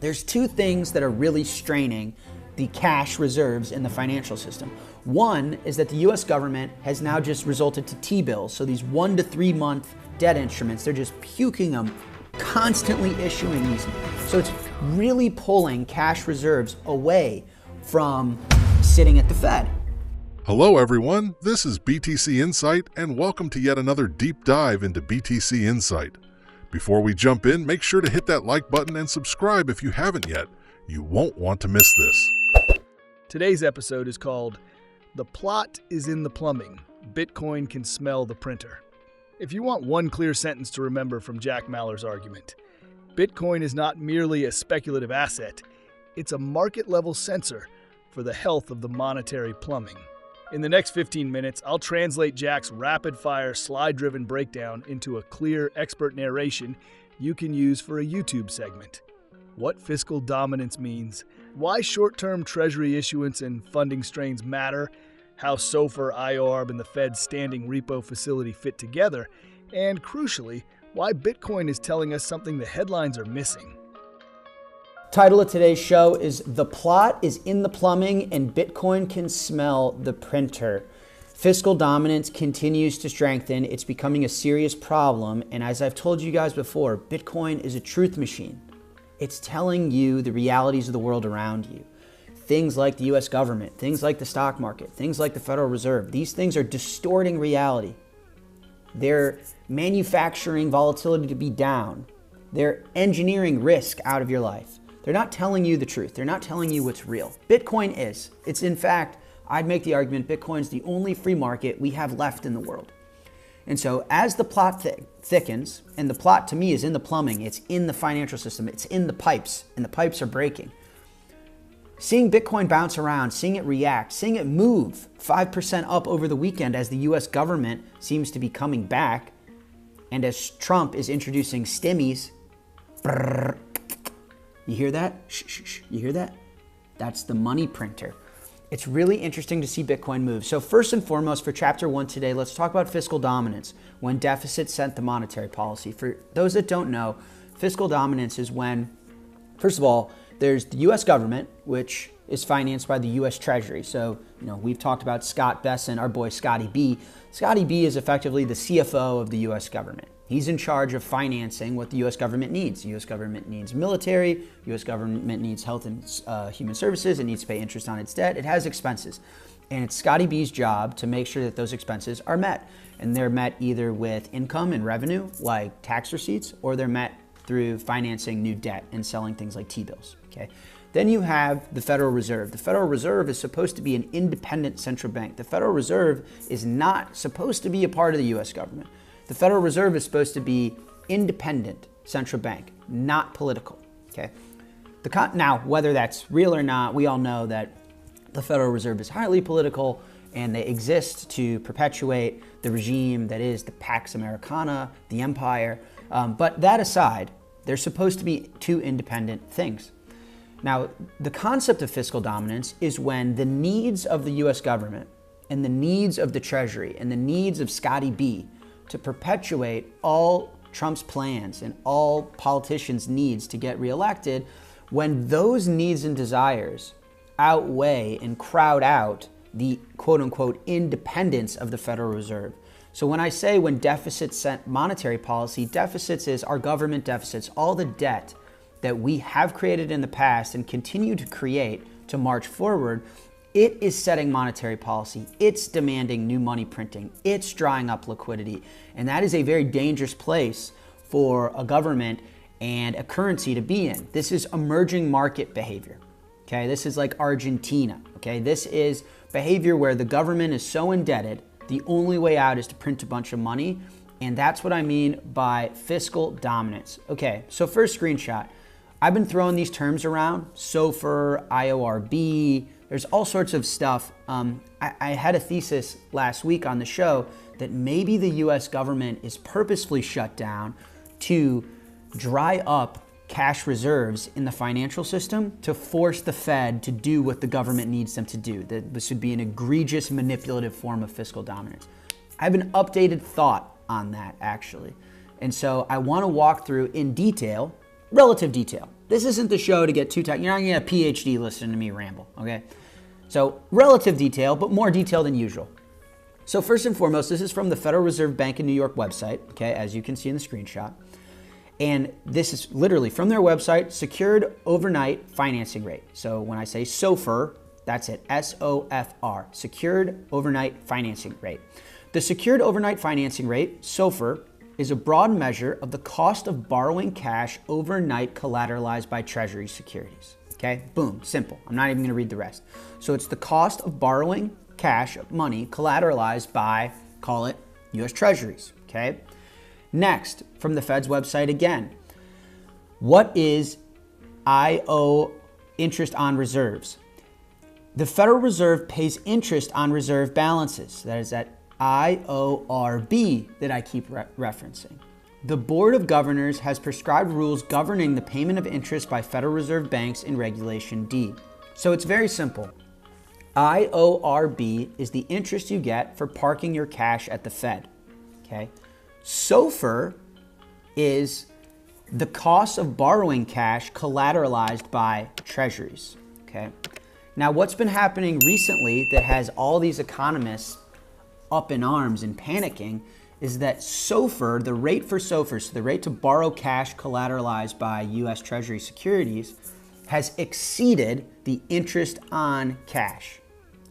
There's two things that are really straining the cash reserves in the financial system. One is that the US government has now just resulted to T-bills. So these 1 to 3 month debt instruments, they're just puking them, constantly issuing these. So it's really pulling cash reserves away from sitting at the Fed. Hello everyone, this is BTC Insight and welcome to yet another deep dive into BTC Insight. Before we jump in, make sure to hit that like button and subscribe if you haven't yet. You won't want to miss this. Today's episode is called "The Plot is in the Plumbing. Bitcoin Can Smell the Printer." If you want one clear sentence to remember from Jack Mallers' argument, Bitcoin is not merely a speculative asset, it's a market-level sensor for the health of the monetary plumbing. In the next 15 minutes, I'll translate Jack's rapid-fire, slide-driven breakdown into a clear, expert narration you can use for a YouTube segment. What fiscal dominance means, why short-term treasury issuance and funding strains matter, how SOFR, IORB, and the Fed's standing repo facility fit together, and crucially, why Bitcoin is telling us something the headlines are missing. Title of today's show is "The Plot is in the Plumbing and Bitcoin Can Smell the Printer." Fiscal dominance continues to strengthen. It's becoming a serious problem. And as I've told you guys before, Bitcoin is a truth machine. It's telling you the realities of the world around you. Things like the US government, things like the stock market, things like the Federal Reserve. These things are distorting reality. They're manufacturing volatility to be down. They're engineering risk out of your life. They're not telling you the truth. They're not telling you what's real. Bitcoin is. It's in fact, I'd make the argument Bitcoin's the only free market we have left in the world. And so as the plot thickens, and the plot to me is in the plumbing, it's in the financial system, it's in the pipes, and the pipes are breaking. Seeing Bitcoin bounce around, seeing it react, seeing it move 5% up over the weekend as the US government seems to be coming back, and as Trump is introducing stimmies, brrr, you hear that? Shh, shh, shh. You hear that? That's the money printer. It's really interesting to see Bitcoin move. So first and foremost, for chapter 1 today, let's talk about fiscal dominance, when deficits set the monetary policy. For those that don't know, fiscal dominance is when, first of all, there's the US government, which is financed by the US Treasury. So, we've talked about Scott Besson, our boy Scotty B. Scotty B is effectively the CFO of the US government. He's in charge of financing what the U.S. government needs. The U.S. government needs military. U.S. government needs health and human services. It needs to pay interest on its debt. It has expenses. And it's Scotty B's job to make sure that those expenses are met. And they're met either with income and revenue, like tax receipts, or they're met through financing new debt and selling things like T-bills. Okay. Then you have the Federal Reserve. The Federal Reserve is supposed to be an independent central bank. The Federal Reserve is not supposed to be a part of the U.S. government. The Federal Reserve is supposed to be independent central bank, not political. Okay. Now, whether that's real or not, we all know that the Federal Reserve is highly political and they exist to perpetuate the regime that is the Pax Americana, the empire. But that aside, they're supposed to be two independent things. Now, the concept of fiscal dominance is when the needs of the US government and the needs of the Treasury and the needs of Scotty B to perpetuate all Trump's plans and all politicians' needs to get reelected, when those needs and desires outweigh and crowd out the quote-unquote independence of the Federal Reserve. So when I say when deficits set monetary policy, deficits is our government deficits, all the debt that we have created in the past and continue to create to march forward. It is setting monetary policy. It's demanding new money printing. It's drying up liquidity. And that is a very dangerous place for a government and a currency to be in. This is emerging market behavior. Okay, this is like Argentina. Okay, this is behavior where the government is so indebted, the only way out is to print a bunch of money. And that's what I mean by fiscal dominance. Okay, so first screenshot. I've been throwing these terms around, SOFR, IORB, there's all sorts of stuff. I had a thesis last week on the show that maybe the US government is purposefully shut down to dry up cash reserves in the financial system to force the Fed to do what the government needs them to do. That this would be an egregious manipulative form of fiscal dominance. I have an updated thought on that actually. And so I want to walk through in detail, relative detail, this isn't the show to get too tight. You're not going to get a PhD listening to me ramble, okay? So relative detail, but more detail than usual. So first and foremost, this is from the Federal Reserve Bank of New York website, okay, as you can see in the screenshot. And this is literally from their website, secured overnight financing rate. So when I say SOFR, that's it, SOFR, secured overnight financing rate. The secured overnight financing rate, SOFR, is a broad measure of the cost of borrowing cash overnight collateralized by Treasury securities. Okay, boom, simple. I'm not even going to read the rest. So it's the cost of borrowing cash, money, collateralized by, call it, U.S. Treasuries. Okay. Next, from the Fed's website again, what is IO, interest on reserves? The Federal Reserve pays interest on reserve balances. That is that IORB that I keep referencing. The Board of Governors has prescribed rules governing the payment of interest by Federal Reserve banks in Regulation D. So it's very simple. IORB is the interest you get for parking your cash at the Fed. Okay. SOFR is the cost of borrowing cash collateralized by Treasuries. Okay. Now, what's been happening recently that has all these economists up in arms and panicking is that SOFR, the rate for SOFR, so the rate to borrow cash collateralized by U.S. Treasury securities, has exceeded the interest on cash.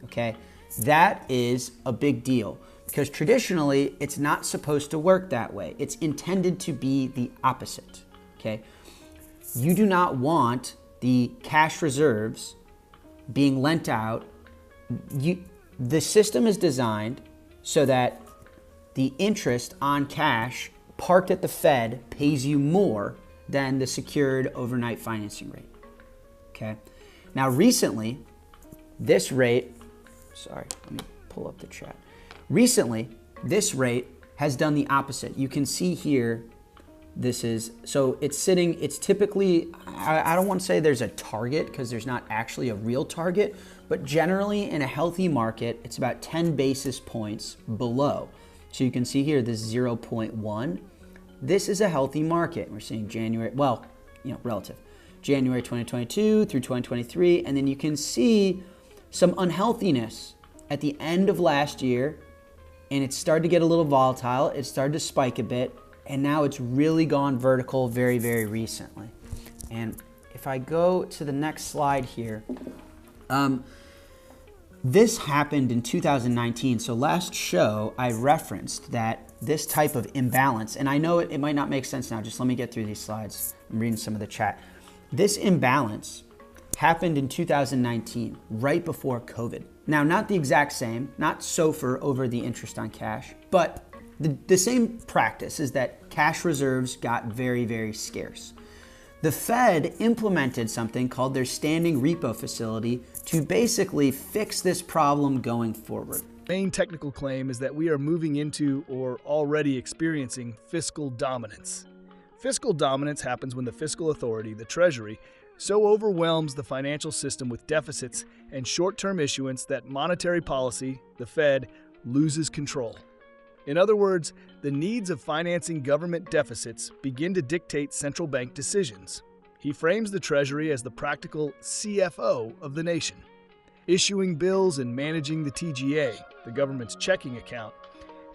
Okay, that is a big deal because traditionally it's not supposed to work that way. It's intended to be the opposite. Okay, you do not want the cash reserves being lent out. The system is designed so that the interest on cash parked at the Fed pays you more than the secured overnight financing rate. Okay. Now, recently, this rate, sorry, let me pull up the chat. Recently, this rate has done the opposite. You can see here, this is, so it's sitting, it's typically, I don't want to say there's a target because there's not actually a real target, but generally in a healthy market, it's about 10 basis points below. So you can see here, this 0.1. This is a healthy market. We're seeing January, well, relative. January 2022 through 2023, and then you can see some unhealthiness at the end of last year, and it started to get a little volatile. It started to spike a bit, and now it's really gone vertical very, very recently. And if I go to the next slide here, this happened in 2019. So last show, I referenced that this type of imbalance, and I know it might not make sense now. Just let me get through these slides. I'm reading some of the chat. This imbalance happened in 2019, right before COVID. Now, not the exact same, not SOFR over the interest on cash, but the same practice is that cash reserves got very, very scarce. The Fed implemented something called their standing repo facility to basically fix this problem going forward. The main technical claim is that we are moving into or already experiencing fiscal dominance. Fiscal dominance happens when the fiscal authority, the Treasury, so overwhelms the financial system with deficits and short-term issuance that monetary policy, the Fed, loses control. In other words, the needs of financing government deficits begin to dictate central bank decisions. He frames the Treasury as the practical CFO of the nation, issuing bills and managing the TGA, the government's checking account,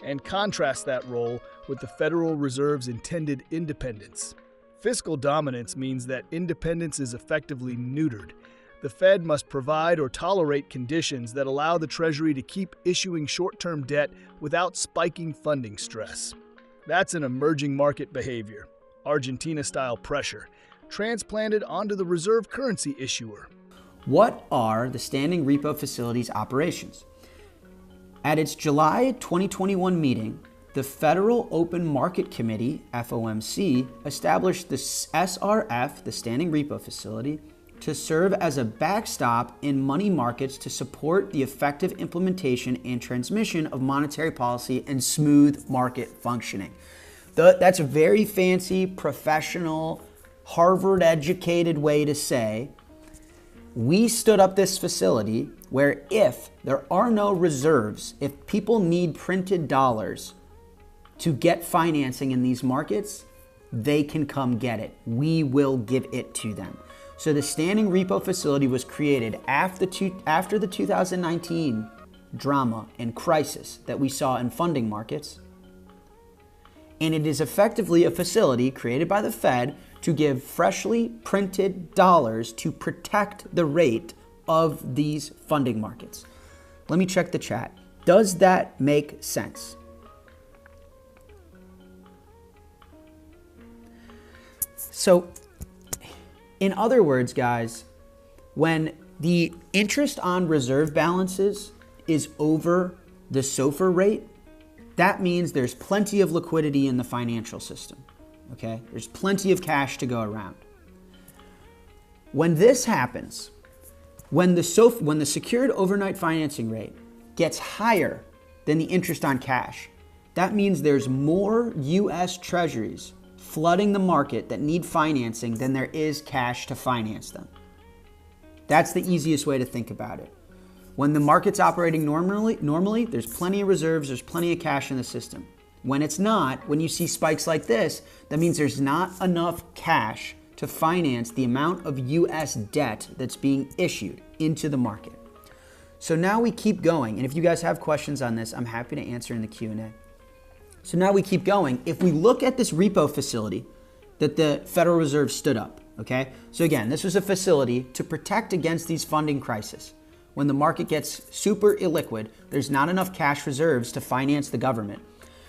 and contrasts that role with the Federal Reserve's intended independence. Fiscal dominance means that independence is effectively neutered. The Fed must provide or tolerate conditions that allow the Treasury to keep issuing short-term debt without spiking funding stress. That's an emerging market behavior, Argentina-style pressure, transplanted onto the reserve currency issuer. What are the standing repo facility's operations? At its July 2021 meeting, the Federal Open Market Committee, FOMC, established the SRF, the Standing Repo Facility, to serve as a backstop in money markets to support the effective implementation and transmission of monetary policy and smooth market functioning. That's a very fancy, professional, Harvard-educated way to say we stood up this facility where if there are no reserves, if people need printed dollars to get financing in these markets, they can come get it. We will give it to them. So the standing repo facility was created after the 2019 drama and crisis that we saw in funding markets. And it is effectively a facility created by the Fed to give freshly printed dollars to protect the rate of these funding markets. Let me check the chat. Does that make sense? So, in other words, guys, when the interest on reserve balances is over the SOFR rate, that means there's plenty of liquidity in the financial system, okay? There's plenty of cash to go around. When this happens, when the secured overnight financing rate gets higher than the interest on cash, that means there's more U.S. Treasuries flooding the market that need financing than there is cash to finance them. That's the easiest way to think about it. When the market's operating normally, there's plenty of reserves, there's plenty of cash in the system. When it's not, when you see spikes like this, that means there's not enough cash to finance the amount of U.S. debt that's being issued into the market. So now we keep going, and if you guys have questions on this, I'm happy to answer in the Q&A. So now we keep going. If we look at this repo facility that the Federal Reserve stood up, okay? So again, this was a facility to protect against these funding crises. When the market gets super illiquid, there's not enough cash reserves to finance the government.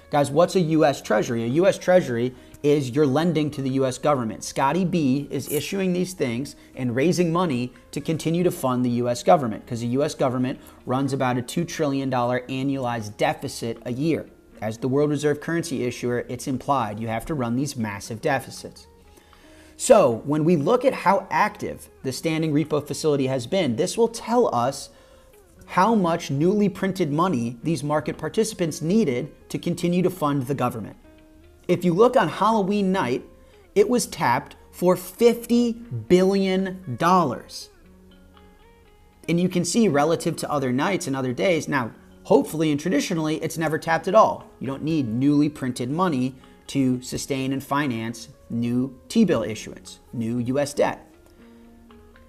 Guys, what's a U.S. Treasury? A U.S. Treasury is you're lending to the U.S. government. Scotty B is issuing these things and raising money to continue to fund the U.S. government because the U.S. government runs about a $2 trillion annualized deficit a year. As the world reserve currency issuer, it's implied you have to run these massive deficits. So when we look at how active the standing repo facility has been, this will tell us how much newly printed money these market participants needed to continue to fund the government. If you look on Halloween night, it was tapped for $50 billion. And you can see relative to other nights and other days, now, hopefully and traditionally, it's never tapped at all. You don't need newly printed money to sustain and finance new T-bill issuance, new U.S. debt.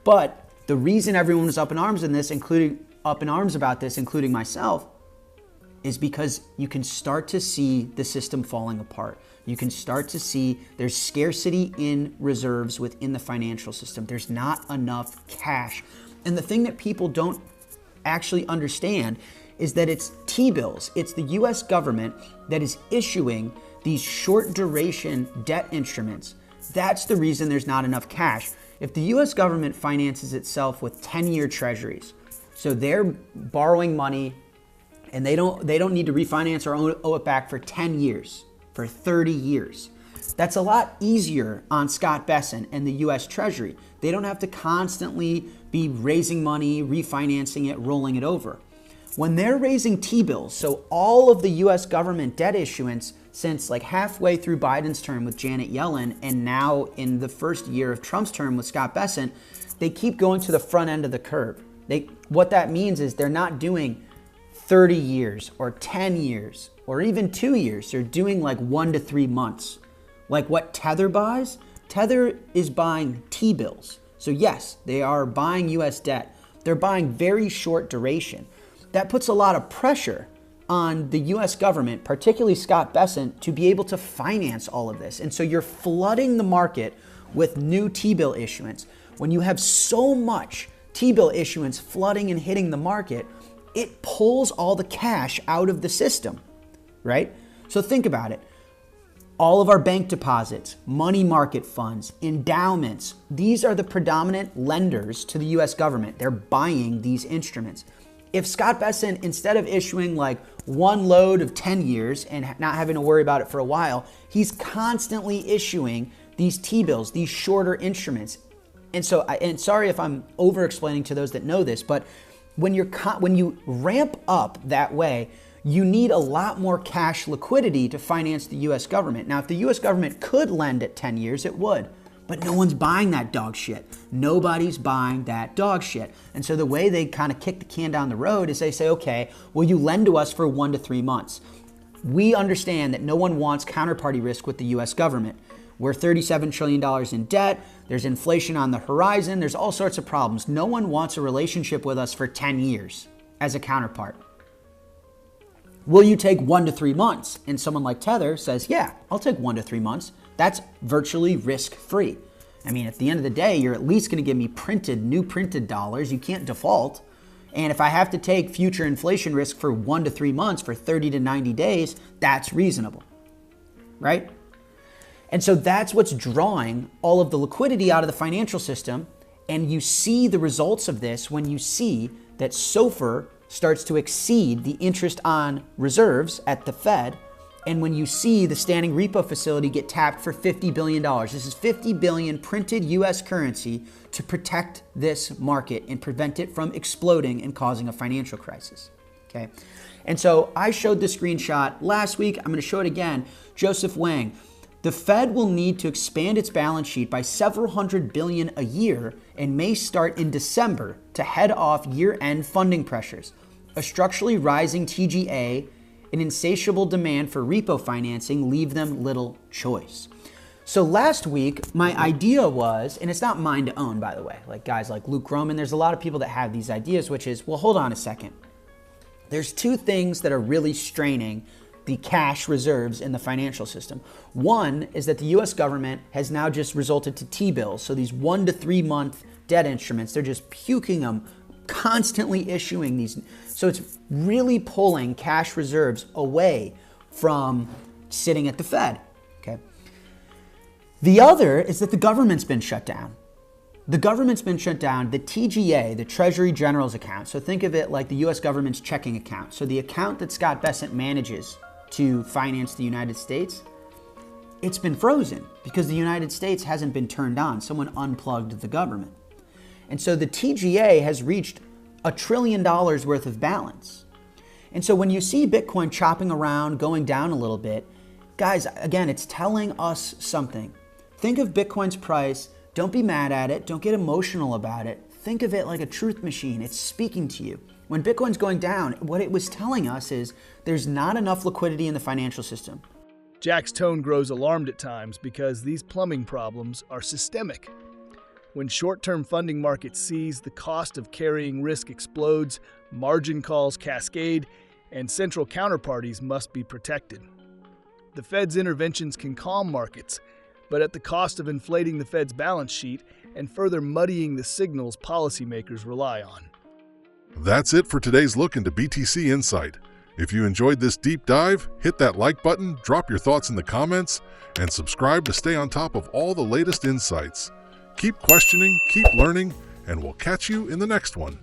But the reason everyone was up in arms about this, including myself, is because you can start to see the system falling apart. You can start to see there's scarcity in reserves within the financial system. There's not enough cash. And the thing that people don't actually understand is that it's T-bills. It's the U.S. government that is issuing these short duration debt instruments. That's the reason there's not enough cash. If the U.S. government finances itself with 10-year treasuries, so they're borrowing money and they don't need to refinance or owe it back for 10 years, for 30 years. That's a lot easier on Scott Bessent and the U.S. Treasury. They don't have to constantly be raising money, refinancing it, rolling it over. When they're raising T-bills, so all of the U.S. government debt issuance since like halfway through Biden's term with Janet Yellen and now in the first year of Trump's term with Scott Bessent, they keep going to the front end of the curve. What that means is they're not doing 30 years or 10 years or even 2 years. They're doing like 1 to 3 months. Like what Tether buys? Tether is buying T-bills. So yes, they are buying U.S. debt. They're buying very short duration. That puts a lot of pressure on the U.S. government, particularly Scott Bessent, to be able to finance all of this. And so you're flooding the market with new T-bill issuance. When you have so much T-bill issuance flooding and hitting the market, it pulls all the cash out of the system, right? So think about it. All of our bank deposits, money market funds, endowments, these are the predominant lenders to the U.S. government. They're buying these instruments. If Scott Bessent, instead of issuing like one load of 10 years and not having to worry about it for a while, he's constantly issuing these T-bills, these shorter instruments. And so, and sorry if I'm over-explaining to those that know this, but when you ramp up that way, you need a lot more cash liquidity to finance the U.S. government. Now, if the U.S. government could lend at 10 years, it would. But no one's buying that dog shit. Nobody's buying that dog shit. And so the way they kind of kick the can down the road is they say, okay, well, you lend to us for 1 to 3 months. We understand that no one wants counterparty risk with the U.S. government. We're $37 trillion in debt. There's inflation on the horizon. There's all sorts of problems. No one wants a relationship with us for 10 years as a counterpart. Will you take 1 to 3 months? And someone like Tether says, yeah, I'll take 1 to 3 months. That's virtually risk-free. I mean, at the end of the day, you're at least going to give me new printed dollars. You can't default. And if I have to take future inflation risk for 1 to 3 months, for 30 to 90 days, that's reasonable, right? And so that's what's drawing all of the liquidity out of the financial system. And you see the results of this when you see that SOFR starts to exceed the interest on reserves at the Fed. And when you see the standing repo facility get tapped for $50 billion, this is $50 billion printed US currency to protect this market and prevent it from exploding and causing a financial crisis, okay? And so I showed the screenshot last week. I'm gonna show it again. Joseph Wang, the Fed will need to expand its balance sheet by several hundred billion a year and may start in December to head off year-end funding pressures. A structurally rising TGA, an insatiable demand for repo financing leave them little choice. So last week, my idea was, and it's not mine to own, by the way, like guys like Luke Roman, there's a lot of people that have these ideas, which is, well, hold on a second. There's two things that are really straining the cash reserves in the financial system. One is that the US government has now just resulted to T-bills. So these 1 to 3 month debt instruments, they're just puking them, constantly issuing these. So it's really pulling cash reserves away from sitting at the Fed, okay? The other is that the government's been shut down. The government's been shut down. The TGA, the Treasury General's account, so think of it like the US government's checking account. So the account that Scott Bessent manages to finance the United States, it's been frozen because the United States hasn't been turned on. Someone unplugged the government. And so the TGA has reached $1 trillion worth of balance. And so when you see Bitcoin chopping around, going down a little bit, guys, again, it's telling us something. Think of Bitcoin's price. Don't be mad at it. Don't get emotional about it. Think of it like a truth machine. It's speaking to you. When Bitcoin's going down, what it was telling us is there's not enough liquidity in the financial system. Jack's tone grows alarmed at times because these plumbing problems are systemic. When short-term funding markets seize, the cost of carrying risk explodes, margin calls cascade, and central counterparties must be protected. The Fed's interventions can calm markets, but at the cost of inflating the Fed's balance sheet and further muddying the signals policymakers rely on. That's it for today's look into BTC Insight. If you enjoyed this deep dive, hit that like button, drop your thoughts in the comments, and subscribe to stay on top of all the latest insights. Keep questioning, keep learning, and we'll catch you in the next one.